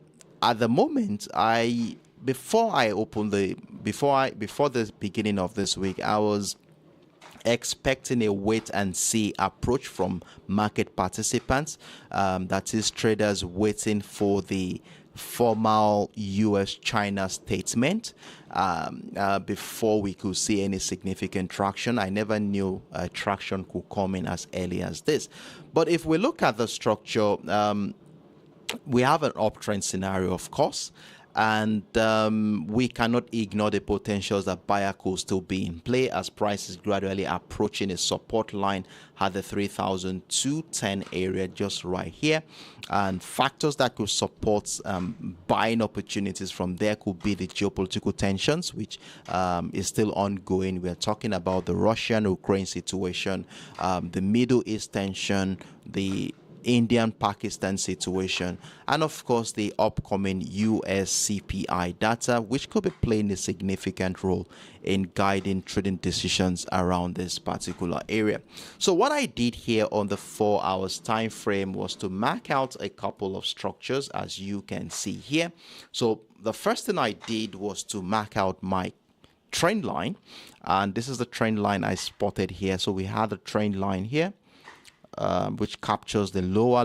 Speaker 1: at the moment, before the beginning of this week, I was expecting a wait and see approach from market participants, that is traders waiting for the formal US-China statement before we could see any significant traction. I never knew traction could come in as early as this. But if we look at the structure, we have an uptrend scenario, of course, and we cannot ignore the potentials that buyer could still be in play as prices gradually approaching a support line at the 3,210 area just right here. And factors that could support buying opportunities from there could be the geopolitical tensions, which is still ongoing. We're talking about the Russian-Ukraine situation, the Middle East tension, the Indian-Pakistan situation, and of course the upcoming US CPI data, which could be playing a significant role in guiding trading decisions around this particular area. So what I did here on the 4 hours time frame was to mark out a couple of structures, as you can see here. So the first thing I did was to mark out my trend line, and this is the trend line I spotted here. So we had a trend line here, which captures the lower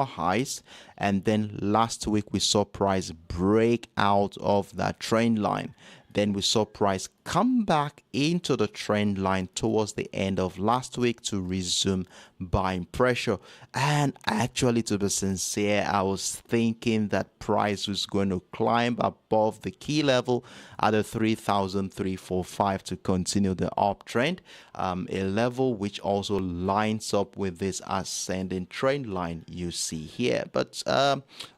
Speaker 1: highs, and then last week we saw price break out of that trend line. Then we saw price come back into the trend line towards the end of last week to resume buying pressure. And actually, to be sincere, I was thinking that price was going to climb above the key level at the 3,345 to continue the uptrend, a level which also lines up with this ascending trend line you see here. But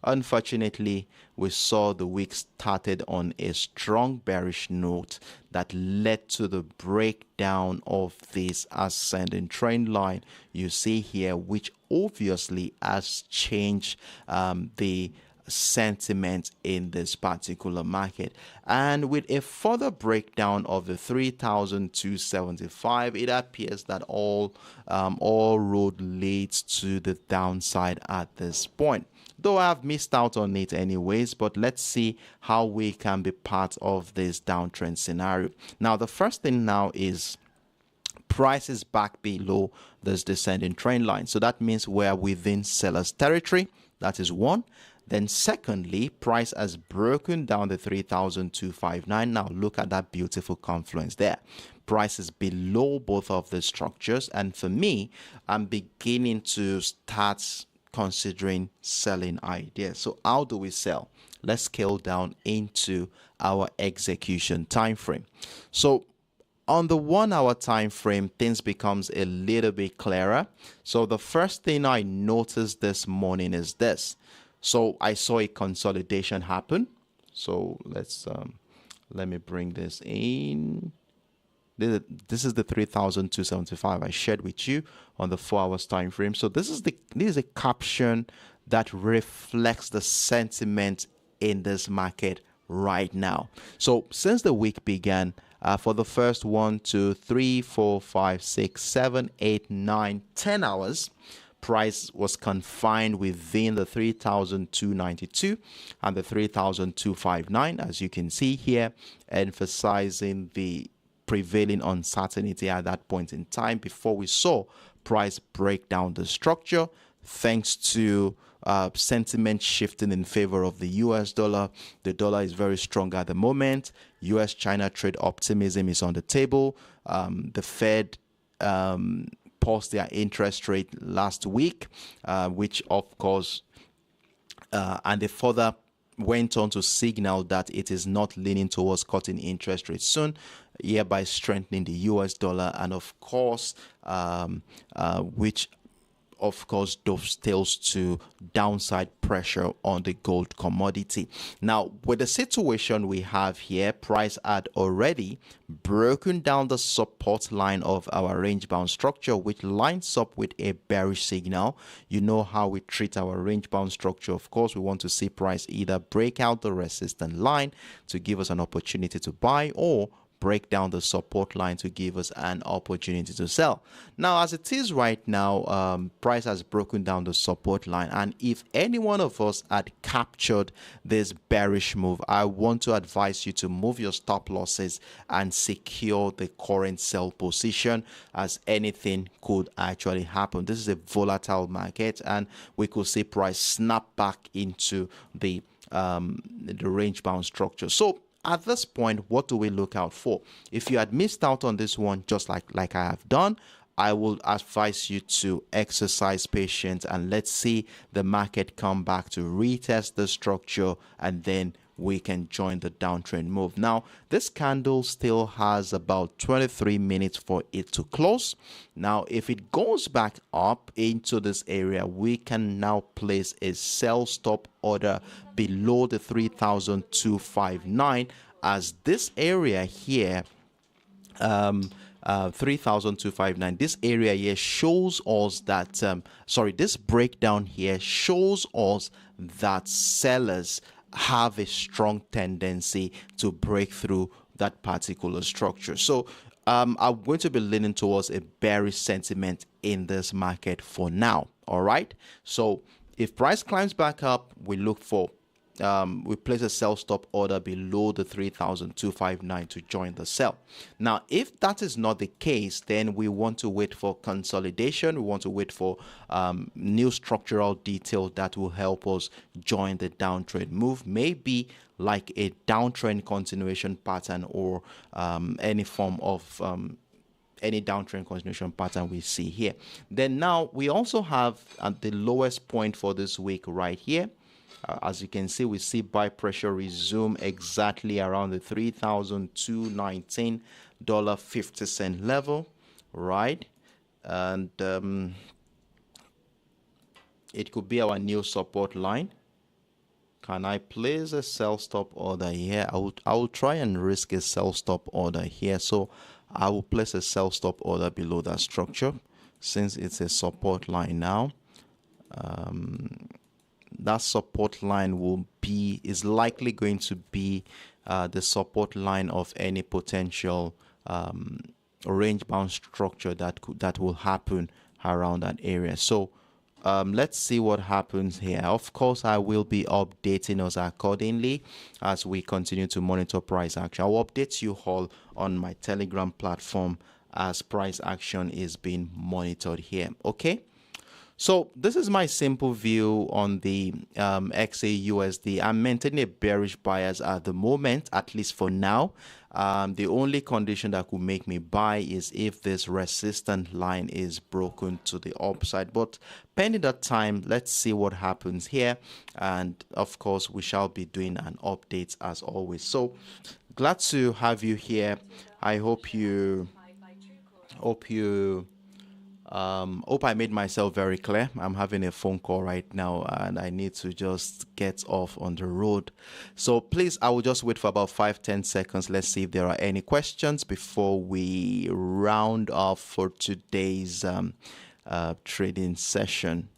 Speaker 1: unfortunately, we saw the week started on a strong bearish note that led to the breakdown of this ascending trend line you see here, which obviously has changed the sentiment in this particular market. And with a further breakdown of the 3,275, it appears that all road leads to the downside at this point. Though I've missed out on it anyways, but let's see how we can be part of this downtrend scenario. Now, the first thing now is price is back below this descending trend line. So that means we're within seller's territory. That is one. Then secondly, price has broken down the 3,259. Now look at that beautiful confluence there. Price is below both of the structures. And for me, I'm beginning to start considering selling ideas. So how do we sell? Let's scale down into our execution time frame. So on the 1 hour time frame, things becomes a little bit clearer. So the first thing I noticed this morning is this. So I saw a consolidation happen. So let me bring this in. This is the 3,275 I shared with you on the 4 hours time frame. So this is a caption that reflects the sentiment in this market right now. So since the week began, for the first 1, 2, 3, 4, 5, 6, 7, 8, 9, 10 hours, price was confined within the 3,292 and the 3,259, as you can see here, emphasizing the prevailing uncertainty at that point in time before we saw price break down the structure, thanks to sentiment shifting in favor of the US dollar. The dollar is very strong at the moment. US-China trade optimism is on the table. The Fed paused their interest rate last week, which of course, and they further went on to signal that it is not leaning towards cutting interest rates soon, hereby strengthening the US dollar, and of course, which of course dovetails to downside pressure on the gold commodity. Now, with the situation we have here, price had already broken down the support line of our range bound structure, which lines up with a bearish signal. You know how we treat our range bound structure. Of course, we want to see price either break out the resistance line to give us an opportunity to buy, or break down the support line to give us an opportunity to sell. Now, as it is right now, price has broken down the support line, and if any one of us had captured this bearish move, I want to advise you to move your stop losses and secure the current sell position, as anything could actually happen. This is a volatile market, and we could see price snap back into the range bound structure. So at this point, what do we look out for? If you had missed out on this one, just like I have done, I will advise you to exercise patience, and let's see the market come back to retest the structure, and then we can join the downtrend move. Now, this candle still has about 23 minutes for it to close. Now, if it goes back up into this area, we can now place a sell stop order below the 3,259, as this area here, 3,259, this area here shows us that this breakdown here shows us that sellers have a strong tendency to break through that particular structure. So I'm going to be leaning towards a bearish sentiment in this market for now. All right, so if price climbs back up, we look for we place a sell stop order below the 3,259 to join the sell. Now, if that is not the case, then we want to wait for consolidation. We want to wait for new structural detail that will help us join the downtrend move, maybe like a downtrend continuation pattern, or any form of any downtrend continuation pattern we see here. Then now we also have at the lowest point for this week right here. As you can see, we see buy pressure resume exactly around the $3,219.50 level, right? And it could be our new support line. Can I place a sell stop order here? I will try and risk a sell stop order here. So I will place a sell stop order below that structure, since it's a support line now. That support line is likely going to be the support line of any potential range bound structure that will happen around that area. So let's see what happens here. Of course, I will be updating us accordingly as we continue to monitor price action. I'll update you all on my Telegram platform as price action is being monitored here. Okay. So this is my simple view on the XAUUSD. I'm maintaining a bearish bias at the moment, at least for now. The only condition that could make me buy is if this resistance line is broken to the upside. But pending that time, let's see what happens here. And of course, we shall be doing an update as always. So glad to have you here. I hope I made myself very clear. I'm having a phone call right now and I need to just get off on the road. So please, I will just wait for about 5-10 seconds. Let's see if there are any questions before we round off for today's trading session.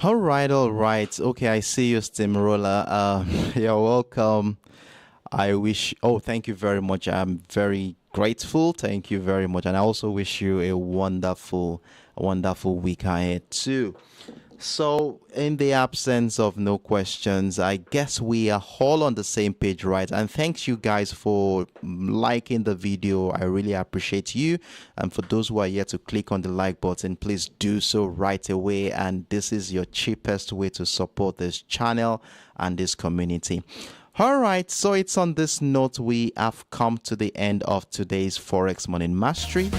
Speaker 1: All right, all right. Okay, I see you, Steamroller. You're welcome. I wish, oh, thank you very much. I'm very grateful. Thank you very much. And I also wish you a wonderful week ahead, too. So, in the absence of no questions, I guess we are all on the same page, right? And thanks you guys for liking the video. I really appreciate you. And for those who are yet to click on the like button, please do so right away. And this is your cheapest way to support this channel and this community. All right, so it's on this note we have come to the end of today's Forex Morning Mastery.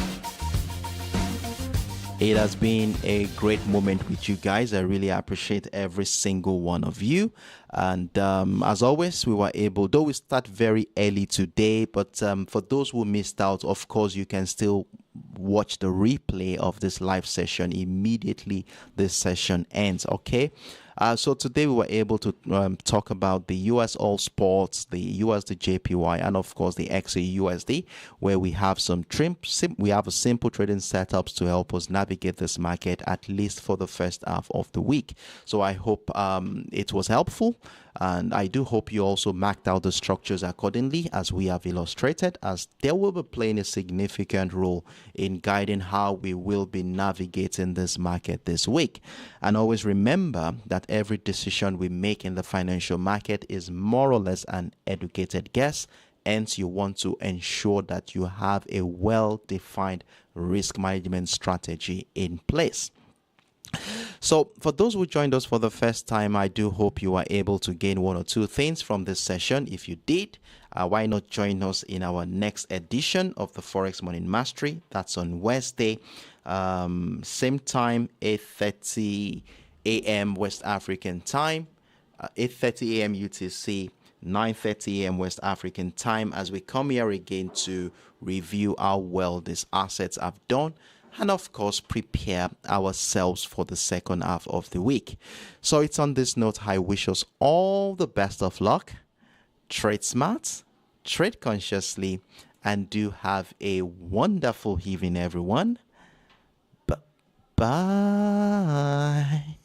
Speaker 1: It has been a great moment with you guys. I really appreciate every single one of you. And as always, we were able, though we start very early today, but for those who missed out, of course, you can still watch the replay of this live session immediately this session ends, okay? So today we were able to talk about the USOILSPOT, the USDJPY, and of course the XAUUSD, where we have we have a simple trading setups to help us navigate this market at least for the first half of the week. So I hope it was helpful. And I do hope you also marked out the structures accordingly as we have illustrated, as they will be playing a significant role in guiding how we will be navigating this market this week. And always remember that every decision we make in the financial market is more or less an educated guess. Hence, you want to ensure that you have a well-defined risk management strategy in place. So for those who joined us for the first time, I do hope you are able to gain one or two things from this session. If you did, why not join us in our next edition of the Forex Morning Mastery? That's on Wednesday, same time, 8:30 a.m. West African time, 8:30 a.m. UTC, 9:30 a.m. West African time, as we come here again to review how well these assets have done, and of course prepare ourselves for the second half of the week. So it's on this note I wish us all the best of luck. Trade smart, trade consciously, and do have a wonderful evening, everyone. Bye.